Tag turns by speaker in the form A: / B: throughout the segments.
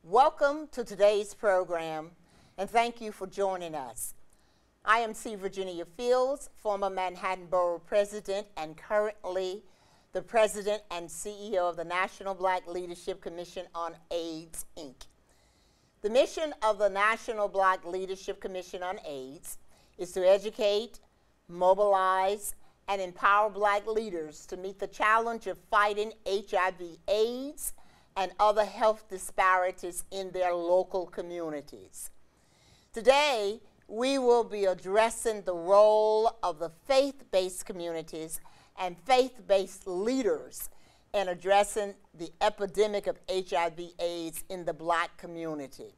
A: Welcome to today's program, and thank you for joining us. I am C. Virginia Fields, former Manhattan Borough President and currently the President and CEO of the National Black Leadership Commission on AIDS, Inc. The mission of the National Black Leadership Commission on AIDS is to educate, mobilize, and empower black leaders to meet the challenge of fighting HIV/AIDS and other health disparities in their local communities. Today, we will be addressing the role of the faith-based communities and faith-based leaders in addressing the epidemic of HIV/AIDS in the black community.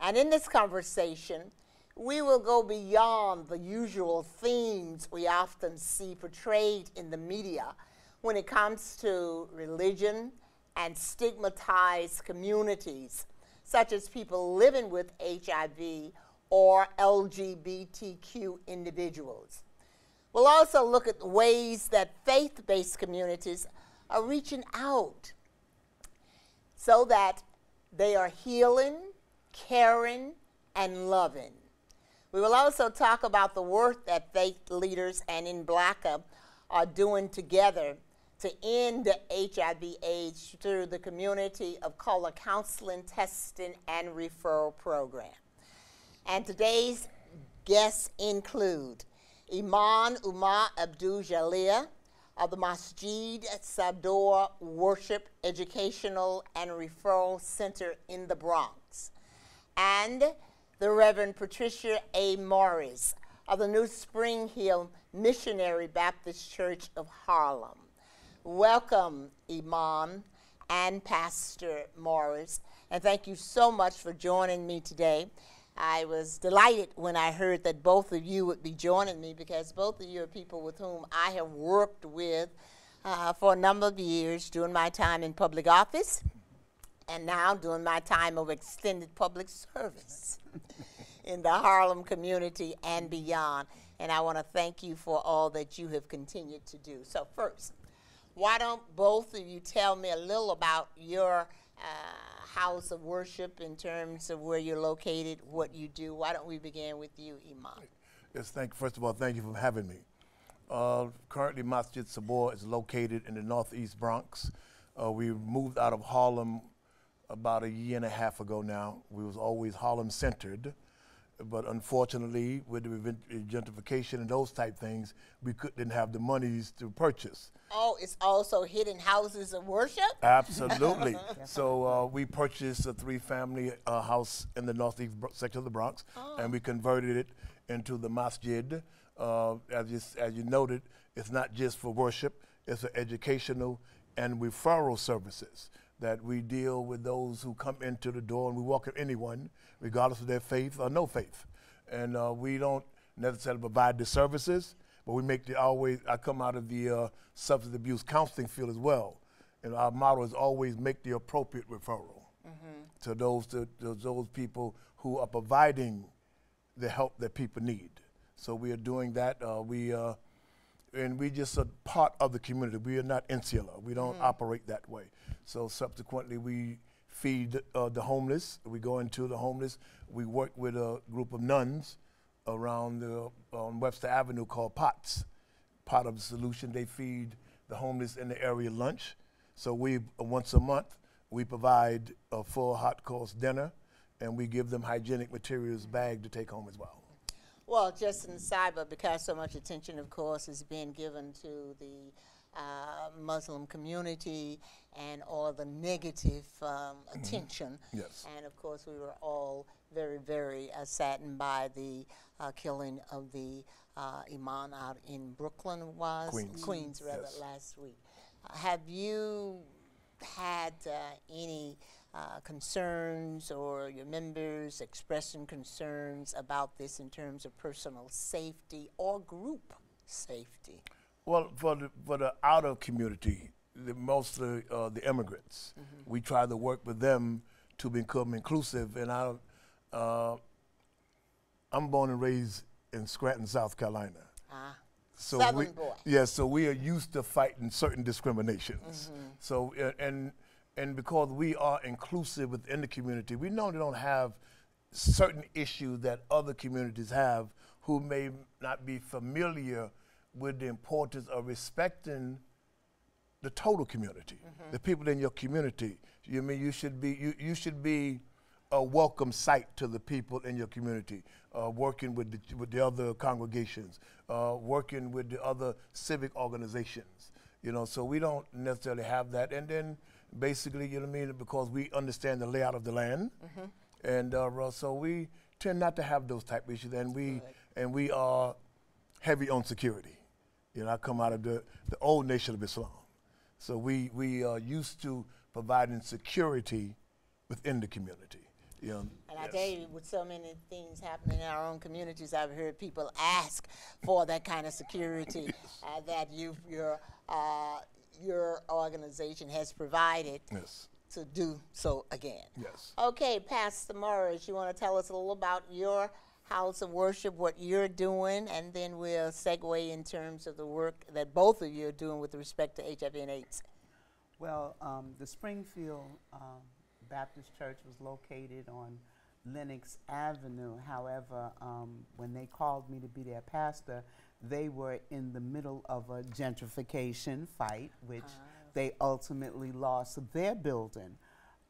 A: And in this conversation, we will go beyond the usual themes we often see portrayed in the media when it comes to religion and stigmatized communities, such as people living with HIV or LGBTQ individuals. We'll also look at ways that faith-based communities are reaching out so that they are healing, caring, and loving. We will also talk about the work that faith leaders and NBLCA are doing together to end HIV/AIDS through the community of color counseling, testing, and referral program. And today's guests include Imam Umar Abdul Jalil of the Masjid Sabor Worship, Educational, and Referral Center in the Bronx, and the Reverend Patricia A. Morris of the new Springfield Missionary Baptist Church of Harlem. Welcome, Imam and Pastor Morris, and thank you so much for joining me today. I was delighted when I heard that both of you would be joining me because both of you are people with whom I have worked with for a number of years during my time in public office and now during my time of extended public service in the Harlem community and beyond. And I want to thank you for all that you have continued to do. So first, why don't both of you tell me a little about your house of worship in terms of where you're located, what you do. Why don't we begin with you, Imam?
B: Yes, first of all, thank you for having me. Currently, Masjid Sabor is located in the northeast Bronx. We moved out of Harlem about a year and a half ago now. We was always Harlem-centered, but unfortunately, with the gentrification and those type things, we didn't have the monies to purchase.
A: Oh, it's also hidden houses of worship?
B: Absolutely. So we purchased a three-family house in the northeast section of the Bronx, and we converted it into the masjid. As you noted, it's not just for worship, it's for educational and referral services that we deal with those who come into the door, and we welcome anyone, regardless of their faith or no faith. And we don't necessarily provide the services, but we make I come out of the substance abuse counseling field as well. And our motto is always make the appropriate referral to those people who are providing the help that people need. So we are doing that. And we just are part of the community. We are not insular. We don't operate that way. So subsequently, we feed the homeless. We go into the homeless. We work with a group of nuns around on Webster Avenue called POTS. Part of the solution, they feed the homeless in the area lunch. So we, once a month, we provide a full hot course dinner, and we give them hygienic materials bagged to take home as well.
A: Well, just in cyber, because so much attention, of course, is being given to the Muslim community and all of the negative attention.
B: Yes.
A: And of course, we were all very, very saddened by the killing of the imam out in Brooklyn, Queens rather,
B: yes.
A: Last week. Have you had any concerns, or your members expressing concerns about this in terms of personal safety or group safety?
B: Well, for the outer community, mostly the immigrants, we try to work with them to become inclusive. And I'm born and raised in Scranton, South Carolina. So
A: Southern boy.
B: Yeah, so we are used to fighting certain discriminations. So, and and because we are inclusive within the community, we normally don't have certain issues that other communities have who may not be familiar with the importance of respecting the total community, the people in your community. You mean you should be a welcome sight to the people in your community, working with the other congregations, working with the other civic organizations. So we don't necessarily have that. And then basically, because we understand the layout of the land, and so we tend not to have those type of issues. And we are heavy on security. I come out of the old nation of Islam. So we are used to providing security within the community.
A: And I tell you, with so many things happening in our own communities, I've heard people ask for that kind of security that your organization has provided to do so again.
B: Yes.
A: Okay, Pastor Morris, you want to tell us a little about your house of worship, what you're doing, and then we'll segue in terms of the work that both of you are doing with respect to HIV and AIDS.
C: Well, the Springfield Baptist Church was located on Lenox Avenue. However, when they called me to be their pastor, they were in the middle of a gentrification fight, which they ultimately lost their building.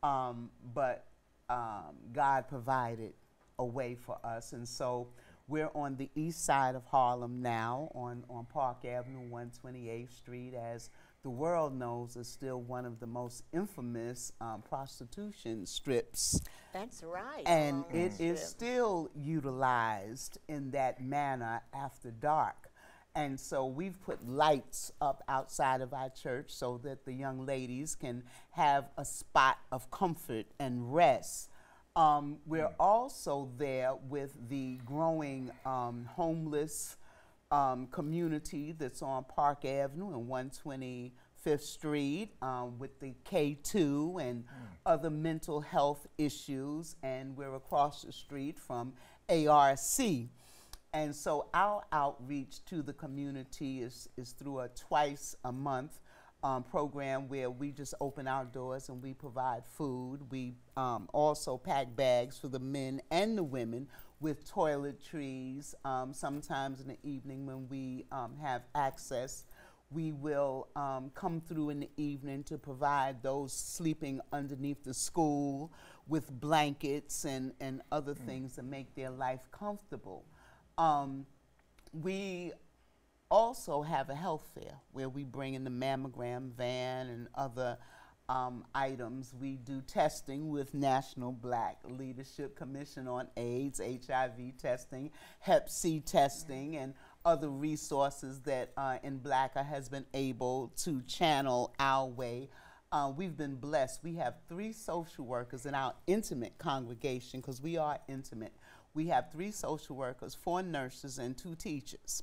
C: But God provided a way for us, and so we're on the east side of Harlem now, on Park Avenue, 128th Street, as the world knows is still one of the most infamous prostitution strips.
A: That's right.
C: And it is still utilized in that manner after dark. And so we've put lights up outside of our church so that the young ladies can have a spot of comfort and rest. We're also there with the growing homeless community that's on Park Avenue and 125th Street with the K2 and other mental health issues, and we're across the street from ARC. And so our outreach to the community is through a twice a month program where we just open our doors and we provide food. We also pack bags for the men and the women with toiletries. Sometimes in the evening when we have access, we will come through in the evening to provide those sleeping underneath the school with blankets and other things that make their life comfortable. We also have a health fair where we bring in the mammogram van and other items. We do testing with National Black Leadership Commission on AIDS, HIV testing, Hep C testing, and other resources that in BLCA has been able to channel our way. We've been blessed. We have 3 social workers in our intimate congregation, because we are intimate. We have 3 social workers, 4 nurses, and 2 teachers.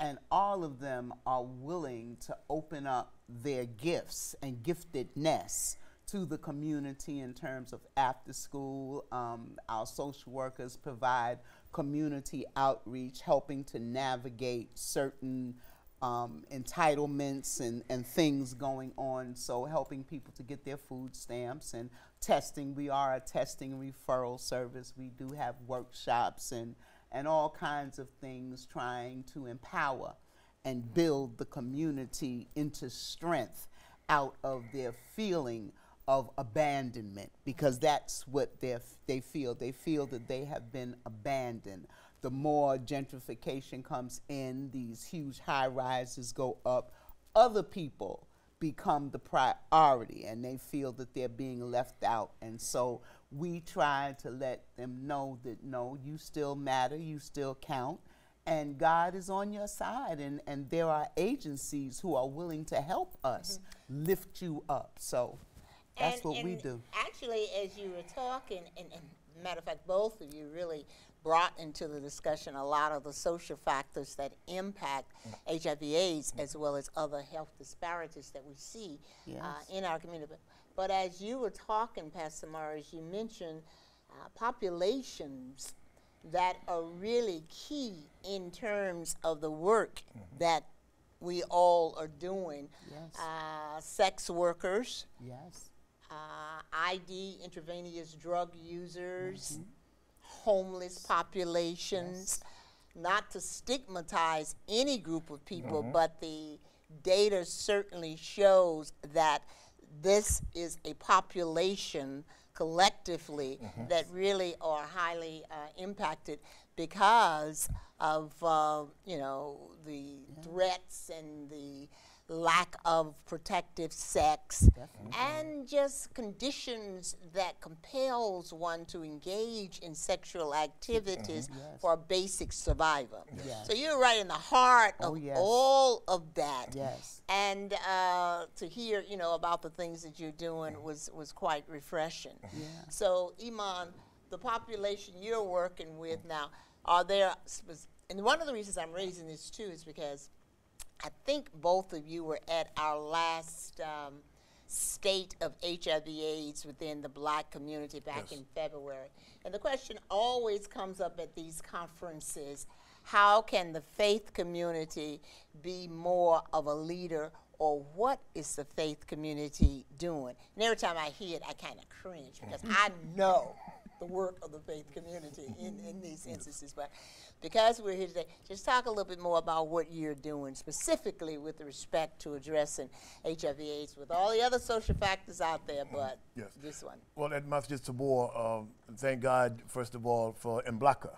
C: And all of them are willing to open up their gifts and giftedness to the community in terms of after school. Our social workers provide community outreach, helping to navigate certain entitlements and things going on, so helping people to get their food stamps and testing. We are a testing and referral service. We do have workshops and all kinds of things trying to empower and build the community into strength out of their feeling of abandonment, because that's what they feel. They feel that they have been abandoned. The more gentrification comes in, these huge high rises go up, other people become the priority and they feel that they're being left out. And so we try to let them know that no, you still matter, you still count, and God is on your side, and there are agencies who are willing to help us lift you up. So that's what we do. Actually,
A: as you were talking, and matter of fact, both of you really brought into the discussion a lot of the social factors that impact HIV/AIDS, as well as other health disparities that we see in our community. But as you were talking, Pastor Morris, you mentioned populations that are really key in terms of the work that we all are doing. Sex workers. ID, intravenous drug users, homeless populations, not to stigmatize any group of people, but the data certainly shows that this is a population collectively that really are highly impacted because of you know, the threats and the lack of protective sex and just conditions that compels one to engage in sexual activities for basic survival. So you're right in the heart of all of that. And to hear, you know, about the things that you're doing was quite refreshing. So Imam, the population you're working with now, are there, and one of the reasons I'm raising this too is because I think both of you were at our last state of HIV/AIDS within the Black community back in February. And the question always comes up at these conferences, how can the faith community be more of a leader, or what is the faith community doing? And every time I hear it, I kind of cringe because I know the work of the faith community in these instances. But because we're here today, just talk a little bit more about what you're doing specifically with respect to addressing HIV/AIDS with all the other social factors out there, but this one.
B: Well, at Masjid Sabor, thank God, first of all, for NBLCA.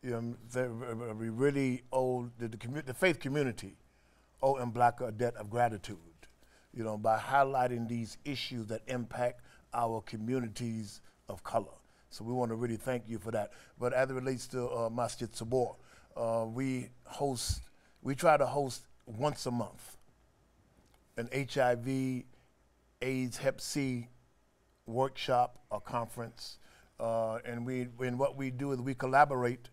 B: You know, we really owe the faith community owe NBLCA a debt of gratitude, you know, by highlighting these issues that impact our communities of color. So we want to really thank you for that. But as it relates to Masjid Sabor, we try to host once a month an HIV, AIDS, Hep C workshop or conference. And what we do is we collaborate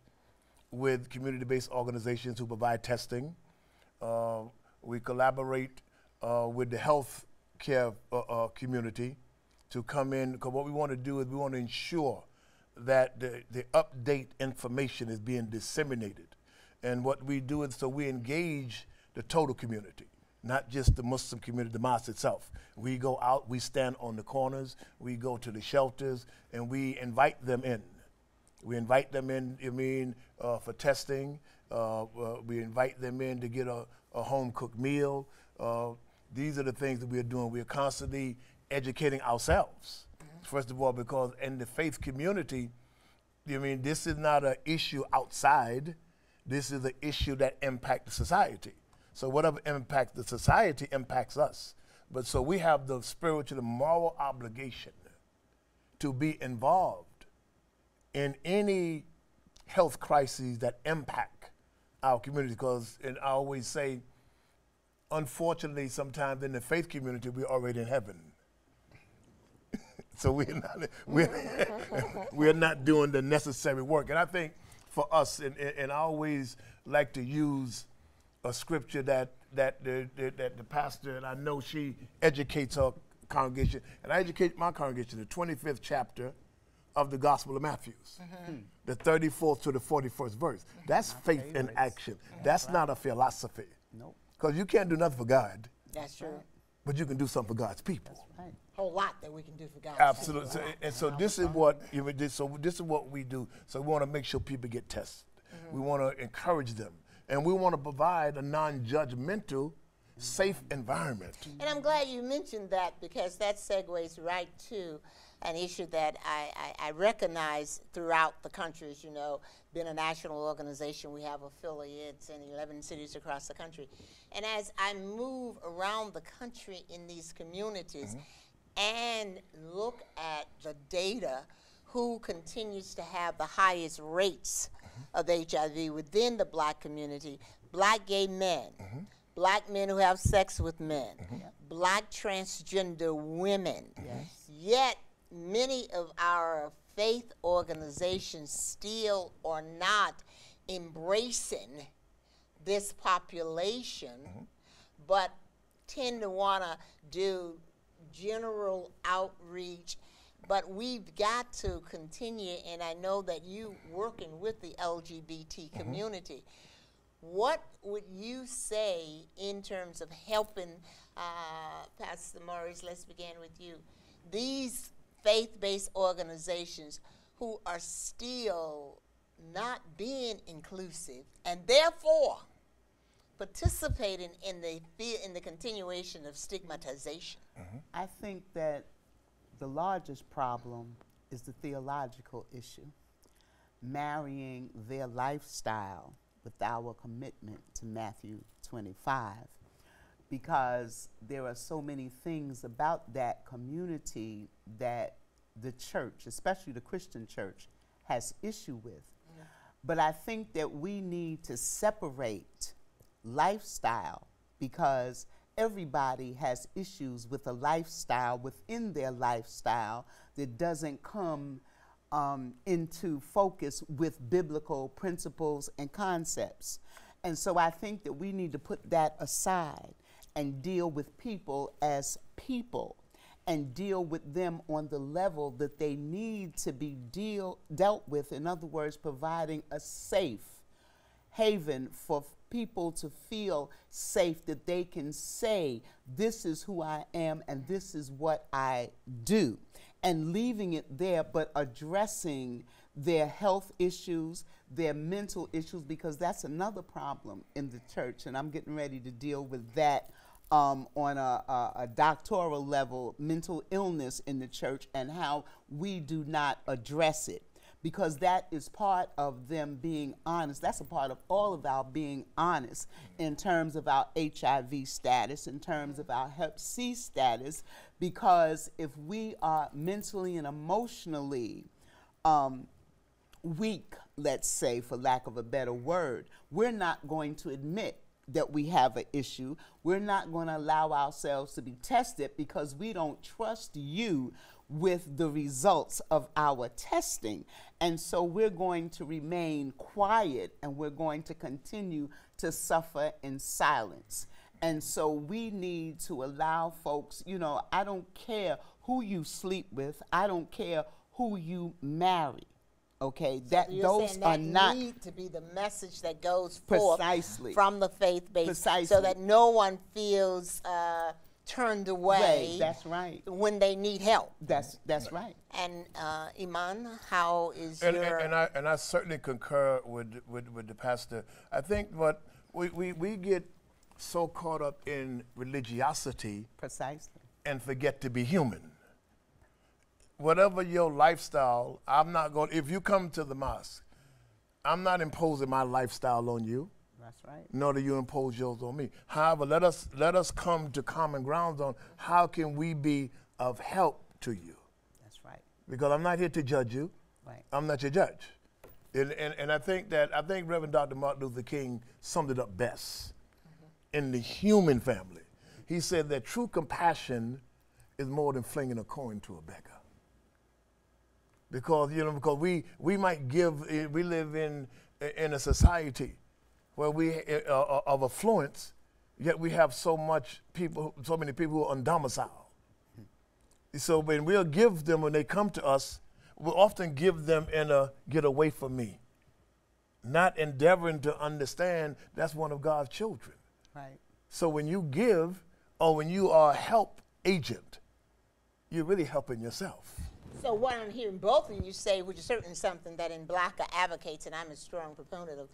B: with community-based organizations who provide testing. We collaborate with the health care community to come in, because what we want to do is we want to ensure that the update information is being disseminated. And what we do is so we engage the total community, not just the Muslim community, the mosque itself. We go out, we stand on the corners, we go to the shelters, and we invite them in. We invite them in, for testing. We invite them in to get a home-cooked meal. These are the things that we are doing. We are constantly educating ourselves, first of all, because in the faith community, this is not an issue outside. This is an issue that impacts the society. So whatever impacts the society impacts us. But so we have the spiritual and moral obligation to be involved in any health crises that impact our community, because, and I always say, unfortunately, sometimes in the faith community, we're already in heaven. So we're not doing the necessary work. And I think for us, and I always like to use a scripture that the pastor, and I know she educates her congregation, and I educate my congregation, the 25th chapter of the Gospel of Matthew, the 34th to the 41st verse. That's faith in action. That's not a philosophy.
C: Nope.
B: Because you can't do nothing for God.
A: That's true.
B: But you can do something for God's people.
C: That's right.
A: Whole lot that we can do for God.
B: Absolutely. So, and so this is what this is what we do. So we want to make sure people get tested. We want to encourage them, and we want to provide a non-judgmental, safe environment.
A: And I'm glad you mentioned that, because that segues right to an issue that I recognize throughout the country. As you know, being a national organization, we have affiliates in 11 cities across the country. And as I move around the country in these communities and look at the data, who continues to have the highest rates of HIV within the Black community: Black gay men, Black men who have sex with men, Black transgender women. Yet many of our faith organizations still are not embracing this population, but tend to want to do general outreach. But we've got to continue, and I know that you working with the LGBT community. What would you say in terms of helping, Pastor Maurice, let's begin with you, these faith-based organizations who are still not being inclusive and therefore participating in the continuation of stigmatization?
C: I think that the largest problem is the theological issue, marrying their lifestyle with our commitment to Matthew 25, because there are so many things about that community that the church, especially the Christian church, has issue with. Yeah. But I think that we need to separate lifestyle, because everybody has issues with a lifestyle within their lifestyle that doesn't come into focus with biblical principles and concepts. And so I think that we need to put that aside and deal with people as people and deal with them on the level that they need to be dealt with. In other words, providing a safe haven for people to feel safe, that they can say, this is who I am and this is what I do, and leaving it there, but addressing their health issues, their mental issues, because that's another problem in the church, and I'm getting ready to deal with that on a doctoral level, mental illness in the church and how we do not address it. Because that is part of them being honest. That's a part of all of our being honest in terms of our HIV status, in terms of our Hep C status, because if we are mentally and emotionally weak, let's say, for lack of a better word, we're not going to admit that we have an issue. We're not going to allow ourselves to be tested because we don't trust you with the results of our testing. And so we're going to remain quiet and we're going to continue to suffer in silence. And so we need to allow folks, you know, I don't care who you sleep with, I don't care who you marry. Okay,
A: So
C: that
A: you're
C: those
A: saying
C: are
A: that
C: not
A: need to be the message that goes
C: precisely
A: forth from the faith base,
C: Precisely.
A: so that no one feels turned away.
C: That's right.
A: When they need help.
C: That's right.
A: And Iman, how is
B: And,
A: your?
B: and I certainly concur with the pastor. I think what we get so caught up in religiosity
C: Precisely.
B: and forget to be human. Whatever your lifestyle, I'm not going. If you come to the mosque, I'm not imposing my lifestyle on you.
C: That's right.
B: Nor do you impose yours on me. However, let us come to common grounds on how can we be of help to you.
C: That's right.
B: Because I'm not here to judge you.
C: Right.
B: I'm not your judge. And I think Reverend Dr. Martin Luther King summed it up best in the human family. He said that true compassion is more than flinging a coin to a beggar. Because we might give. We live in a society where we of affluence, yet we have so many people who are undomiciled. So when we'll give them, when they come to us, we'll often give them in a get away from me, not endeavoring to understand that's one of God's children.
C: Right.
B: So when you give, or when you are a help agent, you're really helping yourself.
A: So what I'm hearing both of you say, which is certainly something that NBLCA advocates, and I'm a strong proponent of,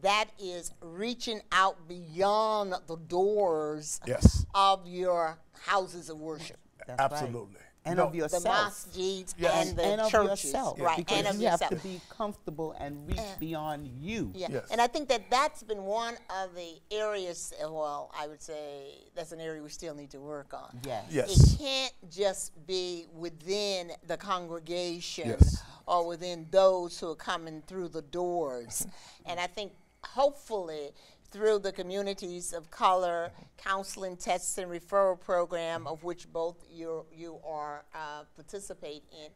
A: that is reaching out beyond the doors
B: Yes.
A: of your houses of worship.
C: That's
B: Absolutely.
C: Right. And
B: No,
C: of
A: The
C: yourself.
A: masjids
B: Yes.
A: and the
C: and of
A: churches.
C: yourself.
A: Right,
C: Because
A: and of
C: you have
A: yourself.
C: to be comfortable and reach beyond you.
A: Yeah,
B: Yes.
A: and I think that that's been one of the areas, well, I would say that's an area we still need to work on.
C: Yes.
B: Yes.
A: It can't just be within the congregation
B: Yes.
A: or within those who are coming through the doors. And I think hopefully through the communities of color counseling, tests, and referral program, of which both you are participate in,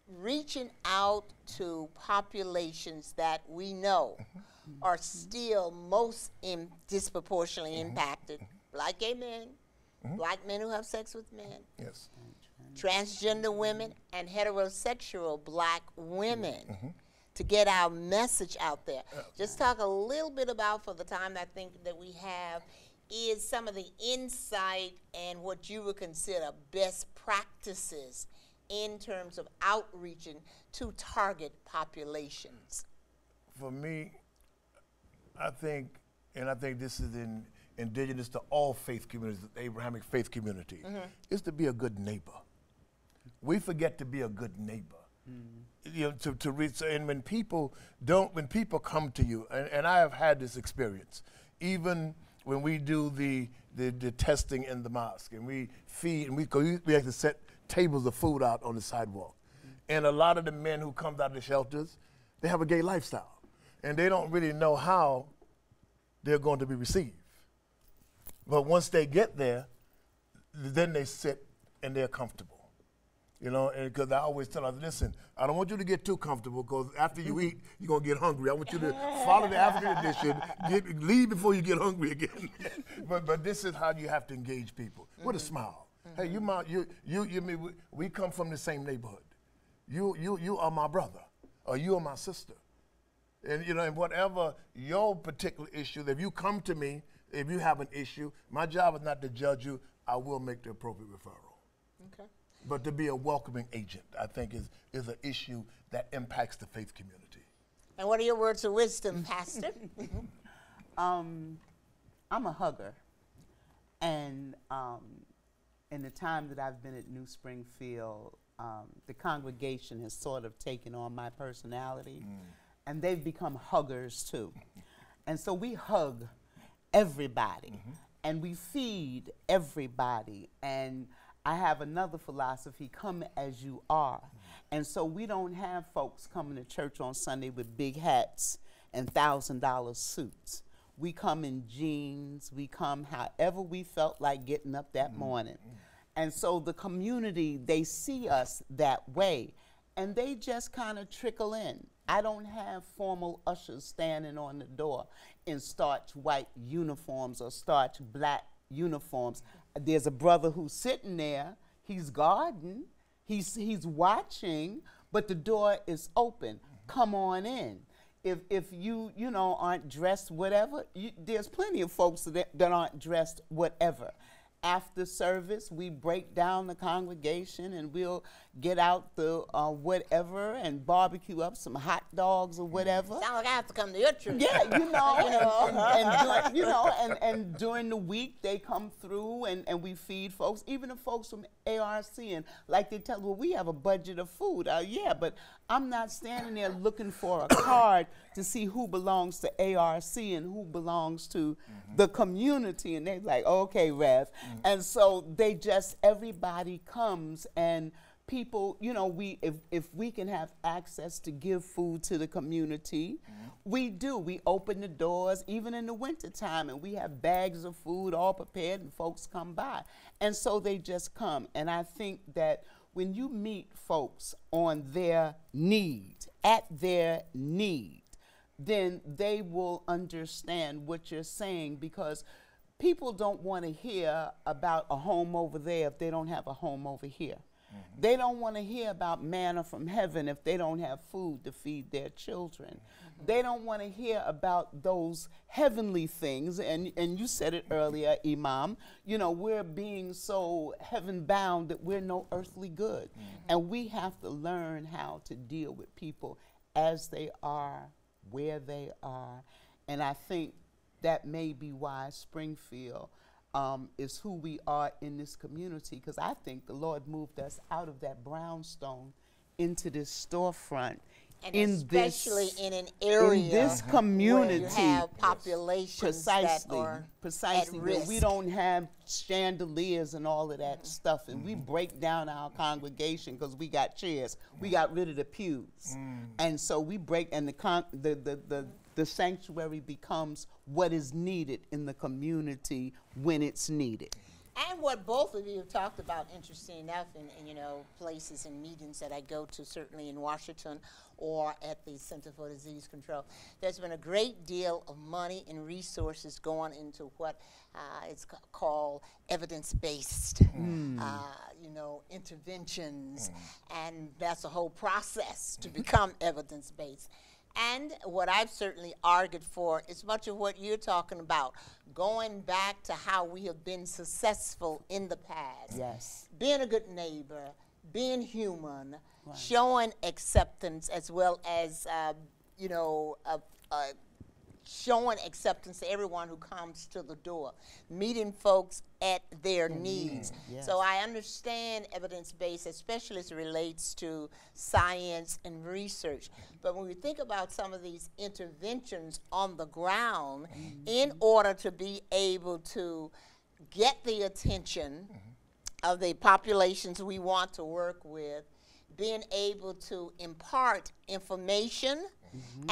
A: reaching out to populations that we know are still most disproportionately impacted. Black gay men, black men who have sex with men,
B: Yes.
A: transgender women, and heterosexual black women, to get our message out there. Just talk a little bit about, for the time I think that we have, is some of the insight and what you would consider best practices in terms of outreaching to target populations?
B: For me, I think this is indigenous to all faith communities, the Abrahamic faith community, is to be a good neighbor. We forget to be a good neighbor. You know, to reach, and when people come to you, and I have had this experience, even when we do the testing in the mosque, and we feed, and we have to set tables of food out on the sidewalk, and a lot of the men who come out of the shelters, they have a gay lifestyle, and they don't really know how they're going to be received. But once they get there, then they sit and they're comfortable. You know, and because I always tell them, listen, I don't want you to get too comfortable, because after you eat, you're going to get hungry. I want you to follow the African tradition, leave before you get hungry again. but this is how you have to engage people, with a smile. Hey, we come from the same neighborhood. You are my brother, or you are my sister. And, you know, and whatever your particular issue, if you come to me, if you have an issue, my job is not to judge you. I will make the appropriate referral.
A: Okay.
B: But to be a welcoming agent, I think, is an issue that impacts the faith community.
A: And what are your words of wisdom, Pastor?
C: I'm a hugger. And in the time that I've been at New Springfield, the congregation has sort of taken on my personality, and they've become huggers too. And so we hug everybody, and we feed everybody. And I have another philosophy, come as you are. And so we don't have folks coming to church on Sunday with big hats and $1,000 suits. We come in jeans, we come however we felt like getting up that morning. And so the community, they see us that way, and they just kind of trickle in. I don't have formal ushers standing on the door in starch white uniforms or starch black uniforms. There's a brother who's sitting there, he's guarding, he's watching, but the door is open. Come on in. If you know, aren't dressed whatever, there's plenty of folks that aren't dressed whatever. After service, we break down the congregation and we'll get out the whatever and barbecue up some hot dogs or whatever.
A: Sound like I have to come to your church.
C: Yeah, and during the week they come through and we feed folks, even the folks from ARC, and like they tell us, well, we have a budget of food. Yeah, but I'm not standing there looking for a card to see who belongs to ARC and who belongs to the community. And they're like, okay, Rev. And so they just, everybody comes, and people, you know, if we can have access to give food to the community, we do. We open the doors even in the wintertime, and we have bags of food all prepared, and folks come by. And so they just come. And I think that when you meet folks on their need, at their need, then they will understand what you're saying, because people don't want to hear about a home over there if they don't have a home over here. They don't want to hear about manna from heaven if they don't have food to feed their children. They don't want to hear about those heavenly things. And you said it earlier, Imam, you know, we're being so heaven bound that we're no earthly good. And we have to learn how to deal with people as they are, where they are. And I think that may be why Springfield is who we are in this community, because I think the Lord moved us out of that brownstone into this storefront.
A: And especially in an area
C: in this community,
A: where you have populations that are
C: precisely
A: at risk.
C: We don't have chandeliers and all of that stuff, and we break down our congregation because we got chairs. We got rid of the pews, and so we break, and the sanctuary becomes what is needed in the community when it's needed.
A: And what both of you have talked about, interesting enough, in you know, places and meetings that I go to, certainly in Washington or at the Center for Disease Control, there's been a great deal of money and resources going into what is called evidence-based, you know, interventions, and that's a whole process to become evidence-based. And what I've certainly argued for is much of what you're talking about, going back to how we have been successful in the past.
C: Yes.
A: Being a good neighbor, being human, showing acceptance, as well as, you know, showing acceptance to everyone who comes to the door, meeting folks at their needs.
C: Yes.
A: So I understand evidence-based, especially as it relates to science and research. But when we think about some of these interventions on the ground, in order to be able to get the attention of the populations we want to work with, being able to impart information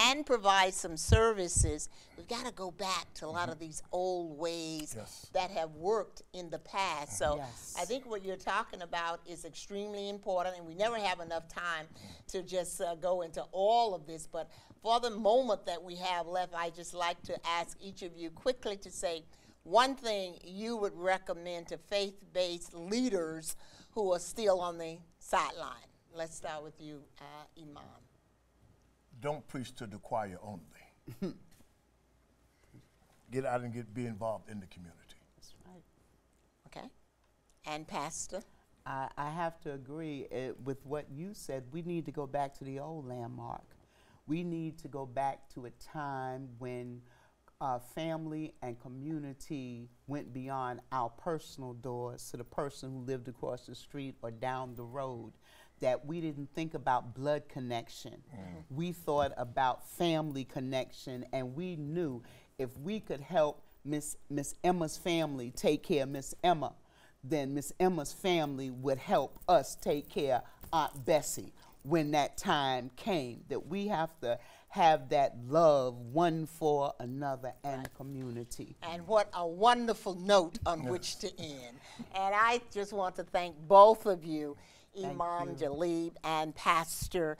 A: and provide some services, we've got to go back to a lot of these old ways that have worked in the past. So I think what you're talking about is extremely important, and we never have enough time to just go into all of this. But for the moment that we have left, I'd just like to ask each of you quickly to say one thing you would recommend to faith-based leaders who are still on the sideline. Let's start with you, Imam.
B: Don't preach to the choir only. Get out and be involved in the community.
C: That's right.
A: Okay. And Pastor?
C: I have to agree with what you said. We need to go back to the old landmark. We need to go back to a time when family and community went beyond our personal doors to the person who lived across the street or down the road. That we didn't think about blood connection. We thought about family connection, and we knew if we could help Miss Emma's family take care of Miss Emma, then Miss Emma's family would help us take care of Aunt Bessie when that time came. That we have to have that love one for another and community.
A: And what a wonderful note on which to end. And I just want to thank both of you, Imam Jalil and Pastor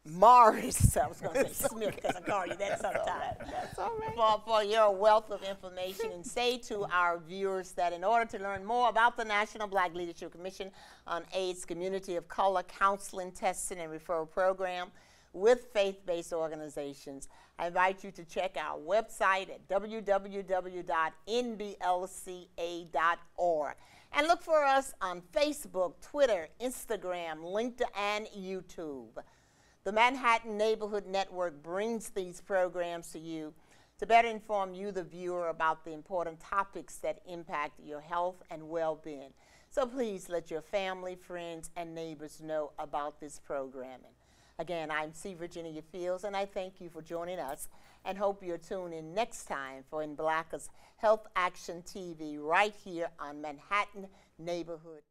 A: Morris. I was going to say Smith because I call you that sometimes.
C: That's all right.
A: For your wealth of information, and say to our viewers that in order to learn more about the National Black Leadership Commission on AIDS Community of Color Counseling, Testing, and Referral Program with faith-based organizations, I invite you to check our website at www.nblca.org. And look for us on Facebook, Twitter, Instagram, LinkedIn, and YouTube. The Manhattan Neighborhood Network brings these programs to you to better inform you, the viewer, about the important topics that impact your health and well-being. So please let your family, friends, and neighbors know about this programming. Again, I'm C. Virginia Fields, and I thank you for joining us and hope you'll tune in next time for NBLCA's Health Action TV right here on Manhattan Neighborhood.